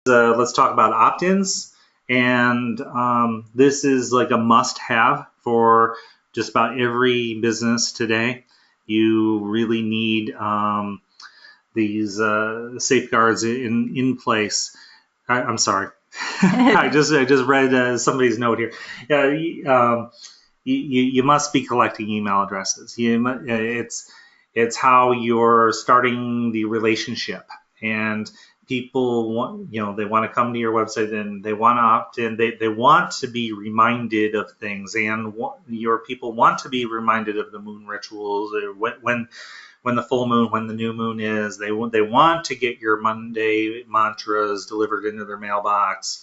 Let's talk about opt-ins. And this is like a must-have for just about every business today. You really need these safeguards in place. I'm sorry. I just read somebody's note here. You must be collecting email addresses. It's how you're starting the relationship, and people want, they want to come to your website and they want to opt in. They want to be reminded of things, and your people want to be reminded of the moon rituals. When the full moon, when the new moon is, they want to get your Monday mantras delivered into their mailbox.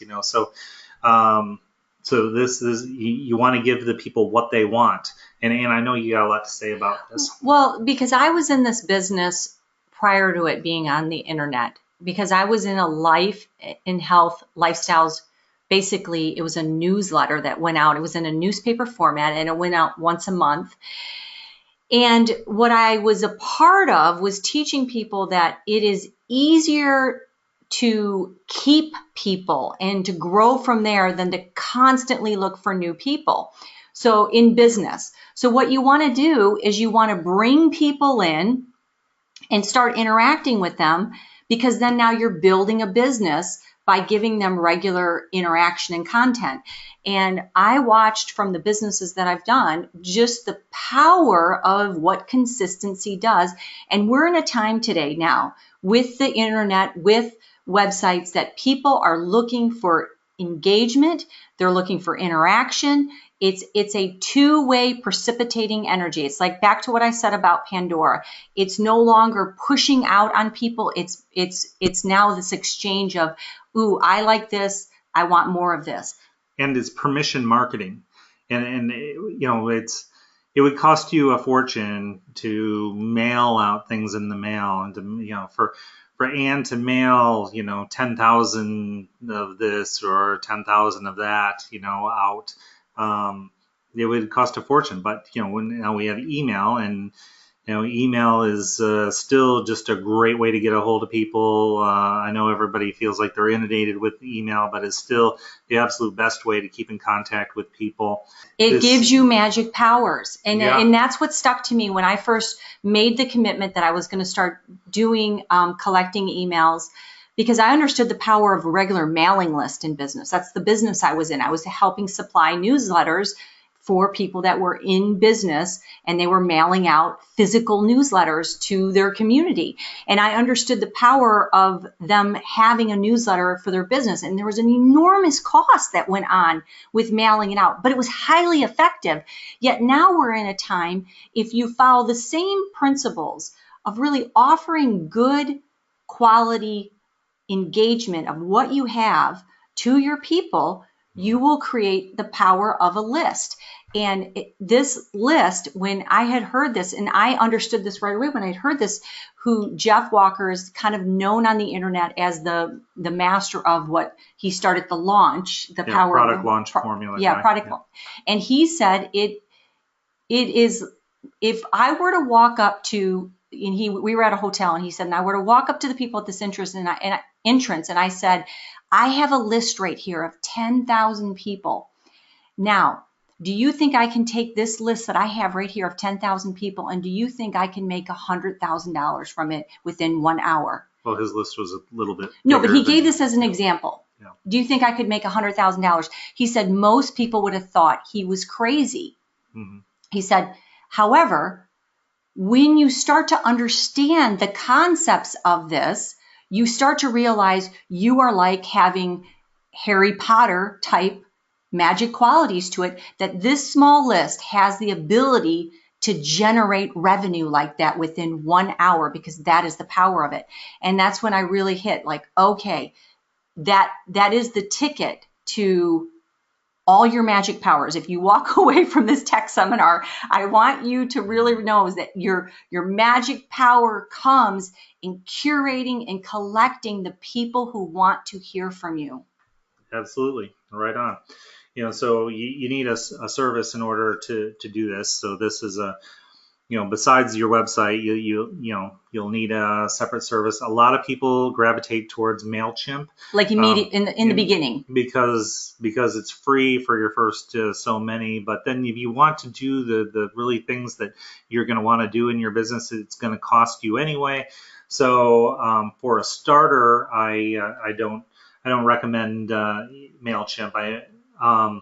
So this is, you want to give the people what they want. And I know you got a lot to say about this. Well, because I was in this business prior to it being on the internet, because I was in a life and health lifestyles. Basically, it was a newsletter that went out. It was in a newspaper format, and it went out once a month. And what I was a part of was teaching people that it is easier to keep people and to grow from there than to constantly look for new people. So in business, so what you want to do is you want to bring people in and start interacting with them, because then now you're building a business by giving them regular interaction and content. And I watched from the businesses that I've done just the power of what consistency does. And we're in a time today now with the internet, with websites, that people are looking for engagement. They're looking for interaction. It's a two-way precipitating energy. It's like back to what I said about Pandora. It's no longer pushing out on people. It's now this exchange of, ooh, I like this, I want more of this. And it's permission marketing. And it would cost you a fortune to mail out things in the mail, and to, for Ann to mail, 10,000 of this or 10,000 of that, out. It would cost a fortune. But now we have email, and email is still just a great way to get a hold of people. I know everybody feels like they're inundated with email, but it's still the absolute best way to keep in contact with people. It gives you magic powers. And that's what stuck to me when I first made the commitment that I was going to start doing collecting emails, because I understood the power of a regular mailing list in business. That's the business I was in. I was helping supply newsletters for people that were in business, and they were mailing out physical newsletters to their community. And I understood the power of them having a newsletter for their business. And there was an enormous cost that went on with mailing it out, but it was highly effective. Yet now we're in a time, if you follow the same principles of really offering good quality engagement of what you have to your people, you will create the power of a list. And this list, when I had heard this, and I understood this right away when I had heard this, who Jeff Walker is kind of known on the internet as the master of what he started the launch, the power product launch formula. Product. Yeah. And he said it is, if I were to walk up to, and we were at a hotel, and he said, and I were to walk up to the people at this entrance, and I said, I have a list right here of 10,000 people. Now, do you think I can take this list that I have right here of 10,000 people, and do you think I can make $100,000 from it within 1 hour? Well, his list was a little bit. No, but he gave this as an example. Yeah. Do you think I could make $100,000? He said most people would have thought he was crazy. Mm-hmm. He said, however, when you start to understand the concepts of this, you start to realize you are like having Harry Potter type magic qualities to it, that this small list has the ability to generate revenue like that within 1 hour, because that is the power of it. And that's when I really hit like, okay, that is the ticket to all your magic powers. If you walk away from this tech seminar, I want you to really know that your magic power comes in curating and collecting the people who want to hear from you. Absolutely. Right on. So you need a service in order to do this. So this is besides your website, you'll need a separate service. A lot of people gravitate towards MailChimp, Like immediate in the beginning. because it's free for your first so many. But then if you want to do the really things that you're going to want to do in your business, it's going to cost you anyway. So for a starter, I don't recommend MailChimp. A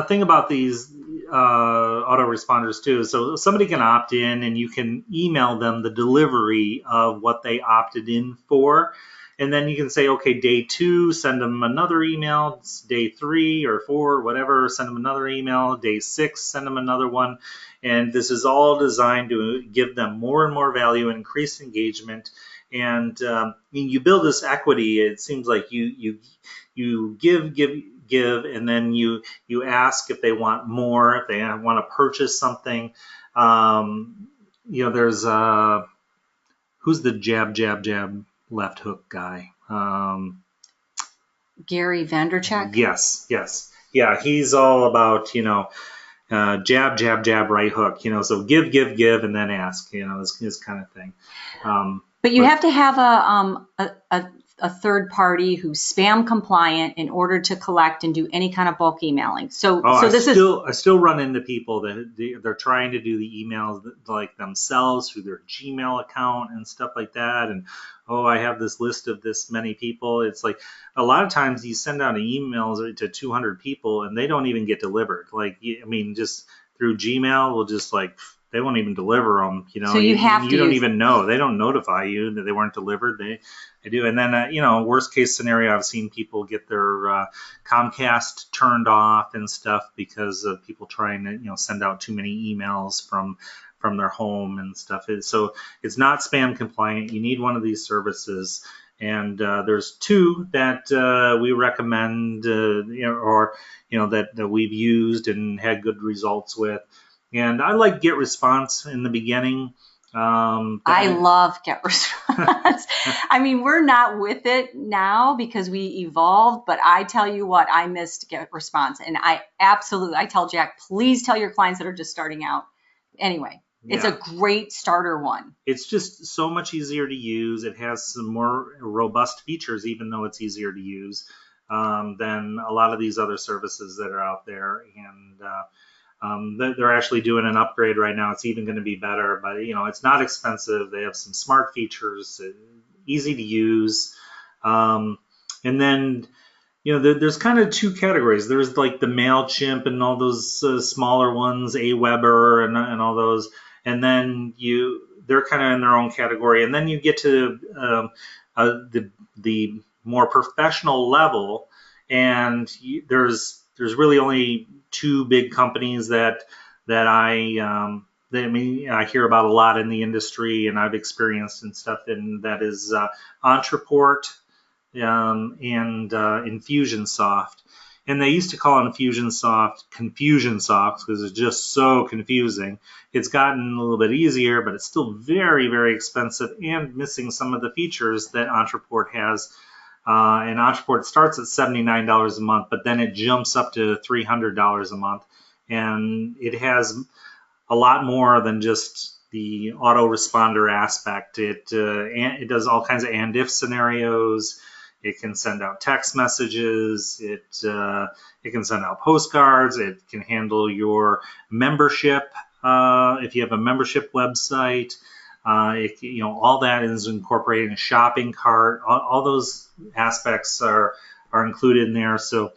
thing about these autoresponders too. So somebody can opt in, and you can email them the delivery of what they opted in for, and then you can say, okay, day 2, send them another email. Day 3 or 4, whatever, send them another email. Day 6, send them another one. And this is all designed to give them more and more value and increase engagement. And you build this equity. It seems like you give, and then you ask if they want more, if they want to purchase something. There's who's the jab left hook guy? Gary Vaynerchuk. Yes, yeah. He's all about jab right hook. So give, and then ask. This kind of thing. But you have to have a third party who's spam compliant in order to collect and do any kind of bulk emailing. I still run into people that they're trying to do the emails like themselves through their Gmail account and stuff like that. And I have this list of this many people. It's like a lot of times you send out emails to 200 people and they don't even get delivered. Just through Gmail, we'll just they won't even deliver them. So you don't even know. They don't notify you that they weren't delivered. They do. And then, worst case scenario, I've seen people get their Comcast turned off and stuff because of people trying to, send out too many emails from their home and stuff. So it's not spam compliant. You need one of these services. And there's 2 that we recommend, that we've used and had good results with. And I like GetResponse in the beginning. I love GetResponse. We're not with it now because we evolved, but I tell you what, I missed GetResponse. And I tell Jack, please tell your clients that are just starting out. Anyway, it's a great starter one. It's just so much easier to use. It has some more robust features, even though it's easier to use than a lot of these other services that are out there. And they're actually doing an upgrade right now. It's even going to be better, but it's not expensive. They have some smart features, easy to use. And then, there's kind of 2 categories. There's like the MailChimp and all those smaller ones, Aweber and all those. And then they're kind of in their own category. And then you get to the more professional level, and there's really only 2 big companies that I hear about a lot in the industry, and I've experienced and stuff. And that is Ontraport and Infusionsoft. And they used to call Infusionsoft Confusionsoft because it's just so confusing. It's gotten a little bit easier, but it's still very, very expensive and missing some of the features that Ontraport has. And Ontraport starts at $79 a month, but then it jumps up to $300 a month. And it has a lot more than just the autoresponder aspect. It does all kinds of and-if scenarios. It can send out text messages. It can send out postcards. It can handle your membership if you have a membership website. All that is incorporated in a shopping cart. All those aspects are included in there. So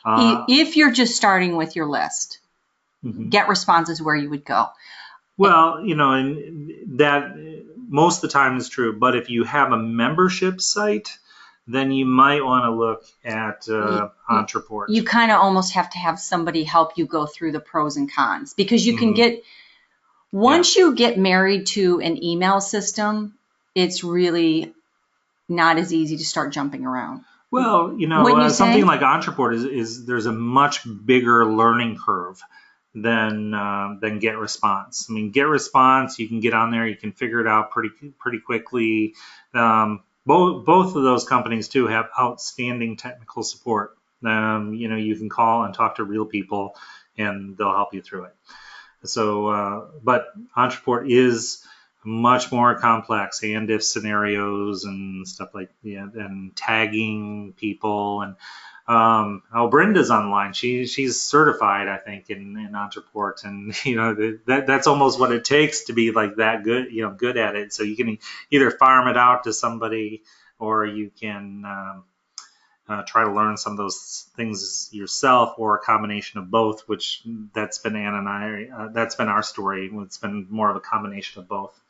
if you're just starting with your list, GetResponse is where you would go. Well, and that most of the time is true. But if you have a membership site, then you might want to look at Ontraport. You kind of almost have to have somebody help you go through the pros and cons, because you can get, once you get married to an email system, it's really not as easy to start jumping around. Well, something like Ontraport is there's a much bigger learning curve than GetResponse. GetResponse, you can get on there, you can figure it out pretty quickly. Both of those companies too have outstanding technical support. You can call and talk to real people, and they'll help you through it. But Entreport is much more complex, and if scenarios and stuff like and tagging people and Brenda's online. She's certified, I think, in Entreport, and that's almost what it takes to be like that good, good at it. So you can either farm it out to somebody, or you can try to learn some of those things yourself, or a combination of both. Which that's been Ann and I. That's been our story. It's been more of a combination of both.